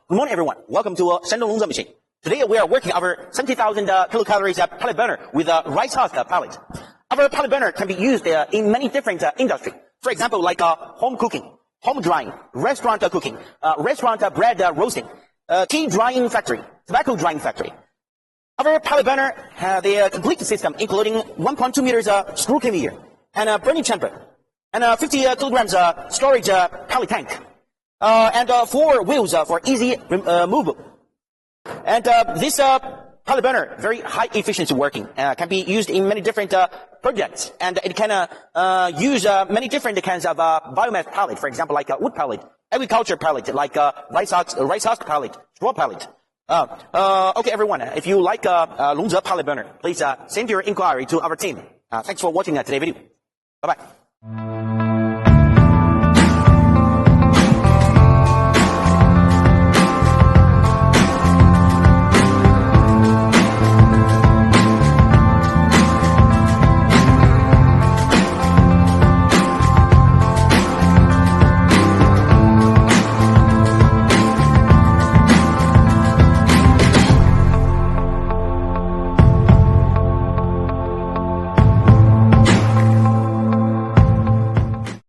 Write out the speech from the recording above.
Good morning, everyone. Welcome to Shandong Longzhe machine. Today we are working our 70,000 kilocalories pellet burner with a rice husk pellet. Our pellet burner can be used in many different industries. For example, like home cooking, home drying, restaurant cooking, restaurant bread roasting, tea drying factory, tobacco drying factory. Our pellet burner has a complete system including 1.2 meters screw conveyor and a burning chamber and 50 kilograms storage pellet tank. And 4 wheels for easy movable. And this pellet burner, very high efficiency working, can be used in many different projects, and it can use many different kinds of biomass pellet, for example, like wood pellet, agriculture pellet, like rice husk pellet, straw pellet. Okay, everyone, if you like Longzhe pellet burner, please send your inquiry to our team. Thanks for watching today's video. Bye-bye.